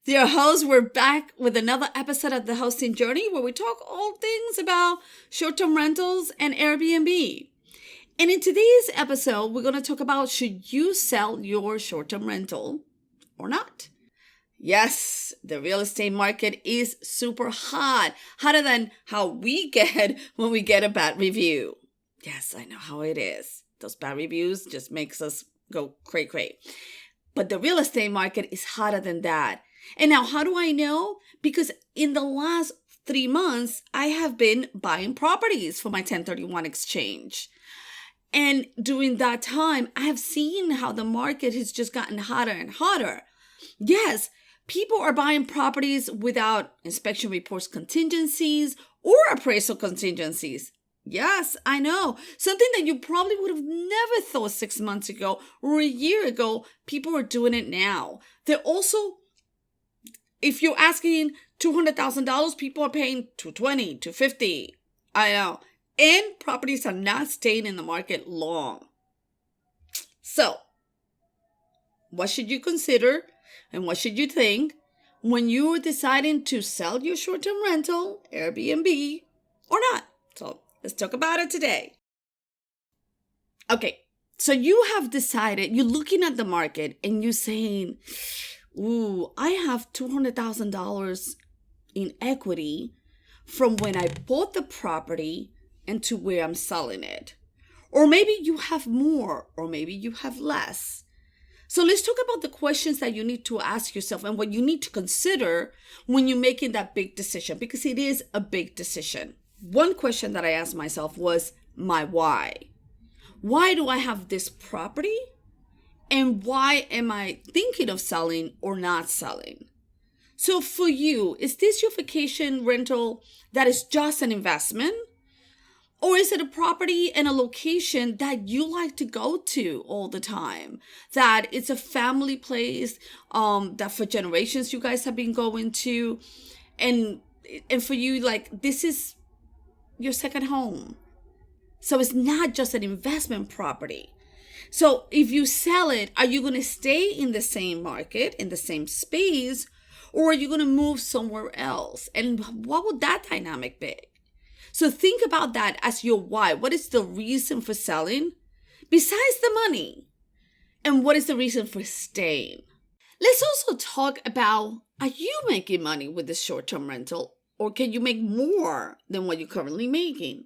Dear hosts, we're back with another episode of the Hosting Journey where we talk all things about short-term rentals and Airbnb. And in today's episode, we're going to talk about should you sell your short-term rental or not? Yes, the real estate market is super hot, hotter than how we get when we get a bad review. Yes, I know how it is. Those bad reviews just makes us go cray-cray. But the real estate market is hotter than that. And now, how do I know? Because in the last 3 months, I have been buying properties for my 1031 exchange. And during that time, I have seen how the market has just gotten hotter and hotter. Yes, people are buying properties without inspection reports contingencies or appraisal contingencies. Yes, I know. Something that you probably would have never thought 6 months ago or a year ago, people are doing it now. They're also, if you're asking $200,000, people are paying $220,000, $250,000. I know. And properties are not staying in the market long. So, what should you consider and what should you think when you are deciding to sell your short-term rental, Airbnb, or not? So, let's talk about it today. Okay, so you have decided, you're looking at the market and you're saying, ooh, I have $200,000 in equity from when I bought the property and to where I'm selling it. Or maybe you have more, or maybe you have less. So let's talk about the questions that you need to ask yourself and what you need to consider when you're making that big decision, because it is a big decision. One question that I asked myself was my why. Why do I have this property? And why am I thinking of selling or not selling? So for you, is this your vacation rental that is just an investment? Or is it a property and a location that you like to go to all the time? That it's a family place that for generations you guys have been going to. And for you, like, this is your second home. So it's not just an investment property. So if you sell it, are you going to stay in the same market, in the same space, or are you going to move somewhere else? And what would that dynamic be? So think about that as your why. What is the reason for selling besides the money? And what is the reason for staying? Let's also talk about, are you making money with this short-term rental, or can you make more than what you're currently making?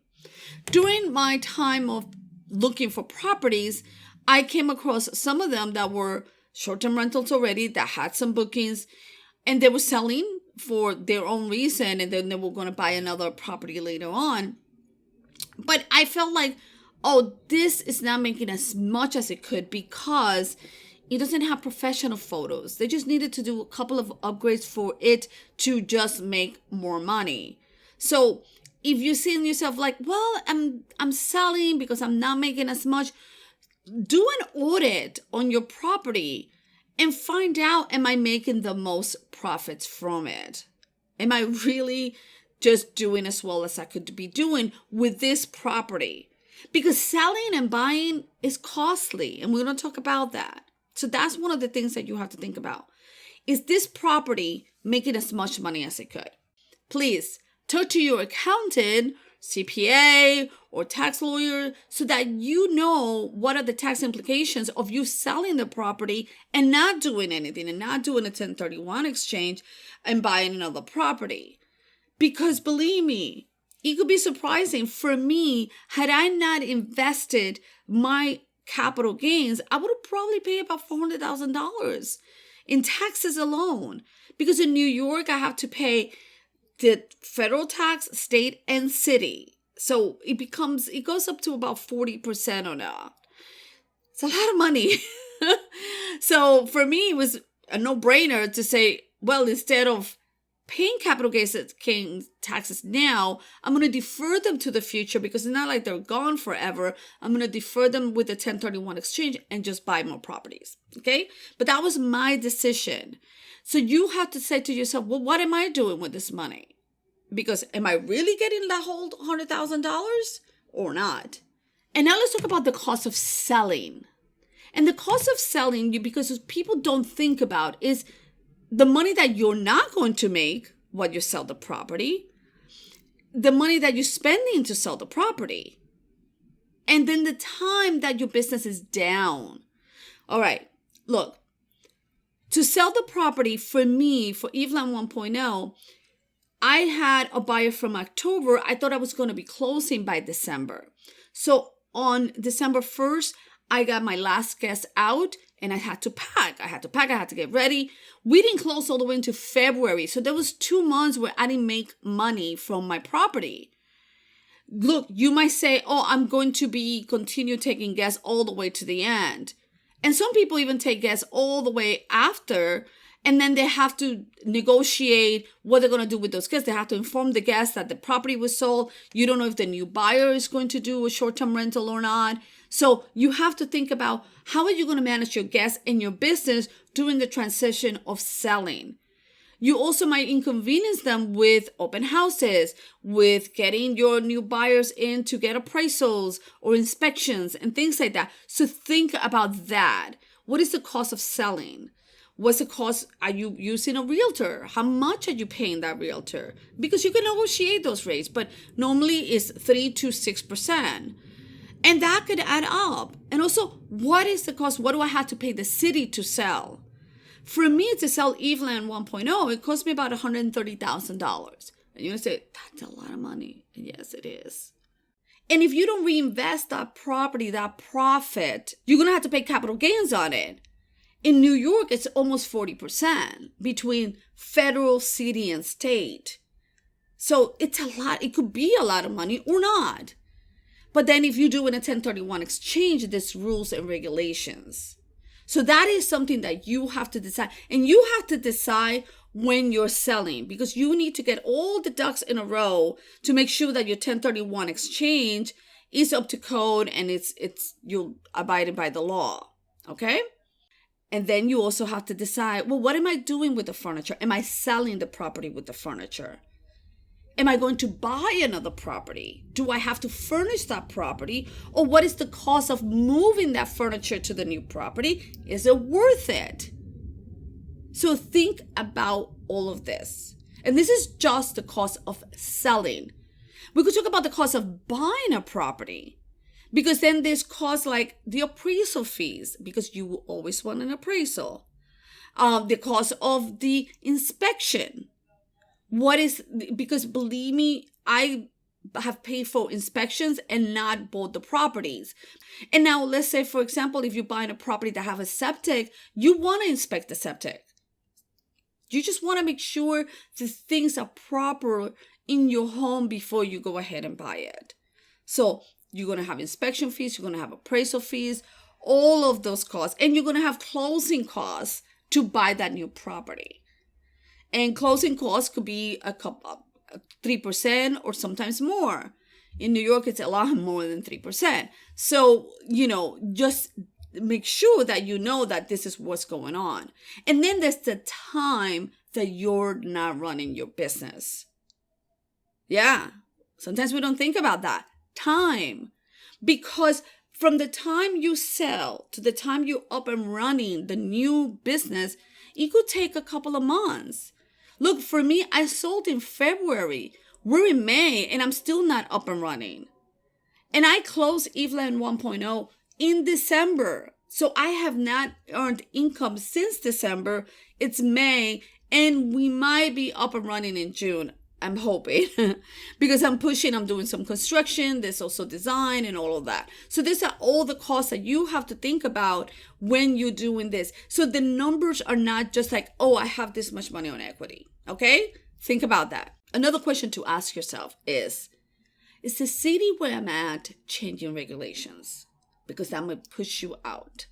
During my time of looking for properties, I came across some of them that were short-term rentals already that had some bookings, and they were selling for their own reason, and then they were going to buy another property later on. But I felt like, oh, this is not making as much as it could because it doesn't have professional photos. They just needed to do a couple of upgrades for it to just make more money. So if you're seeing yourself like, well, I'm selling because I'm not making as much, do an audit on your property and find out, am I making the most profits from it? Am I really just doing as well as I could be doing with this property? Because selling and buying is costly, and we're going to talk about that. So that's one of the things that you have to think about. Is this property making as much money as it could? Please talk to your accountant, CPA, or tax lawyer so that you know what are the tax implications of you selling the property and not doing anything and not doing a 1031 exchange and buying another property. Because believe me, it could be surprising for me. Had I not invested my capital gains, I would have probably paid about $400,000 in taxes alone. Because in New York, I have to pay the federal tax, state, and city. So it goes up to about 40% or not. It's a lot of money. So for me, it was a no-brainer to say, well, instead of paying capital gains taxes now, I'm going to defer them to the future because it's not like they're gone forever. I'm going to defer them with the 1031 exchange and just buy more properties. Okay? But that was my decision. So you have to say to yourself, well, what am I doing with this money? Because am I really getting that whole $100,000 or not? And now let's talk about the cost of selling. And the cost of selling, because people don't think about, is the money that you're not going to make while you sell the property, the money that you're spending to sell the property, and then the time that your business is down. All right, look, to sell the property for me, for Evelyn 1.0, I had a buyer from October. I thought I was going to be closing by December. So on December 1st, I got my last guest out and I had to pack. I had to get ready. We didn't close all the way into February. So there was 2 months where I didn't make money from my property. Look, you might say, oh, I'm going to continue taking guests all the way to the end. And some people even take guests all the way after, and then they have to negotiate what they're going to do with those guests. They have to inform the guests that the property was sold. You don't know if the new buyer is going to do a short-term rental or not. So you have to think about how are you going to manage your guests and your business during the transition of selling. You also might inconvenience them with open houses, with getting your new buyers in to get appraisals or inspections and things like that. So think about that. What is the cost of selling? What's the cost? Are you using a realtor? How much are you paying that realtor? Because you can negotiate those rates, but normally it's 3 to 6%. And that could add up. And also, what is the cost? What do I have to pay the city to sell? For me to sell Evelyn 1.0, it cost me about $130,000. And you're going to say, that's a lot of money. And yes, it is. And if you don't reinvest that property, that profit, you're going to have to pay capital gains on it. In New York, it's almost 40% between federal, city, and state. So it's a lot. It could be a lot of money or not. But then if you do in a 1031 exchange, there's rules and regulations. So that is something that you have to decide. And you have to decide when you're selling, because you need to get all the ducks in a row to make sure that your 1031 exchange is up to code and you're abiding by the law. Okay? And then you also have to decide, well, what am I doing with the furniture? Am I selling the property with the furniture? Am I going to buy another property? Do I have to furnish that property? Or what is the cost of moving that furniture to the new property? Is it worth it? So think about all of this. And this is just the cost of selling. We could talk about the cost of buying a property, because then there's costs like the appraisal fees, because you will always want an appraisal. The cost of the inspection. Because believe me, I have paid for inspections and not bought the properties. And now let's say, for example, if you're buying a property that have a septic, you want to inspect the septic. You just want to make sure the things are proper in your home before you go ahead and buy it. So you're going to have inspection fees, you're going to have appraisal fees, all of those costs. And you're going to have closing costs to buy that new property. And closing costs could be 3% or sometimes more. In New York, it's a lot more than 3%. So, just make sure that you know that this is what's going on. And then there's the time that you're not running your business. Yeah, sometimes we don't think about that. Time. Because from the time you sell to the time you're up and running the new business, it could take a couple of months. Look, for me, I sold in February. We're in May and I'm still not up and running. And I closed Evelyn 1.0 in December. So I have not earned income since December. It's May and we might be up and running in June. I'm hoping because I'm doing some construction. There's also design and all of that. So these are all the costs that you have to think about when you're doing this. So the numbers are not just like, oh, I have this much money on equity. Okay? Think about that. Another question to ask yourself is the city where I'm at changing regulations? Because that might push you out.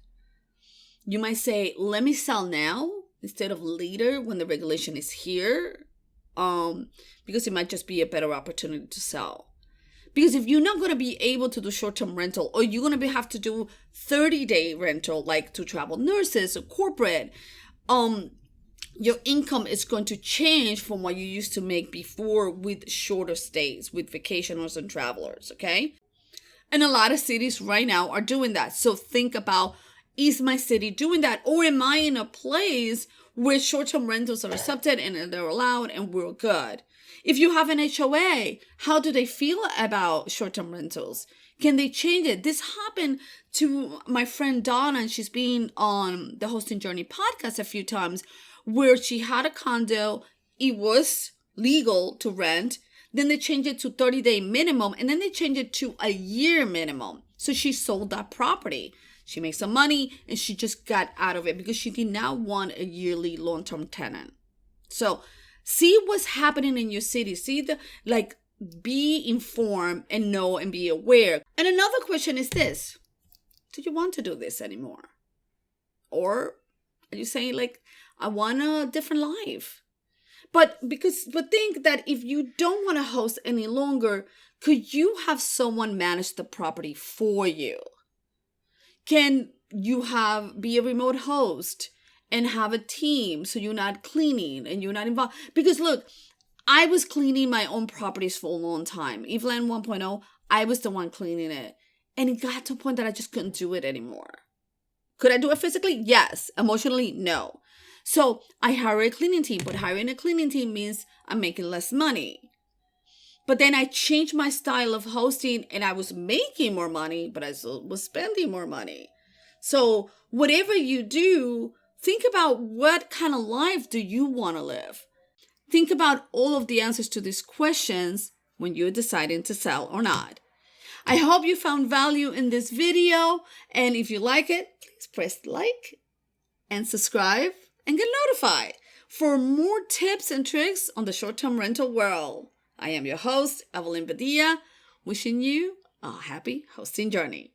You might say, let me sell now instead of later when the regulation is here. Because it might just be a better opportunity to sell. Because if you're not going to be able to do short-term rental, or you're going to have to do 30-day rental, like to travel nurses or corporate, your income is going to change from what you used to make before with shorter stays, with vacationers and travelers, okay? And a lot of cities right now are doing that. So think about, is my city doing that? Or am I in a place where short-term rentals are accepted and they're allowed and we're good. If you have an HOA, how do they feel about short-term rentals? Can they change it? This happened to my friend Donna, and she's been on the Hosting Journey podcast a few times, where she had a condo. It was legal to rent. Then they changed it to 30-day minimum, and then they changed it to a year minimum. So she sold that property. She made some money, and she just got out of it because she did not want a yearly long-term tenant. So see what's happening in your city. Be informed and know and be aware. And another question is this: do you want to do this anymore? Or are you saying, like, I want a different life? But think that if you don't want to host any longer, could you have someone manage the property for you? Can you be a remote host and have a team so you're not cleaning and you're not involved? Because look, I was cleaning my own properties for a long time. Eveline 1.0, I was the one cleaning it. And it got to a point that I just couldn't do it anymore. Could I do it physically? Yes. Emotionally? No. So I hired a cleaning team, but hiring a cleaning team means I'm making less money. But then I changed my style of hosting, and I was making more money, but I still was spending more money. So whatever you do, think about what kind of life do you want to live? Think about all of the answers to these questions when you're deciding to sell or not. I hope you found value in this video. And if you like it, please press like and subscribe and get notified for more tips and tricks on the short-term rental world. I am your host, Evelyn Padilla, wishing you a happy hosting journey.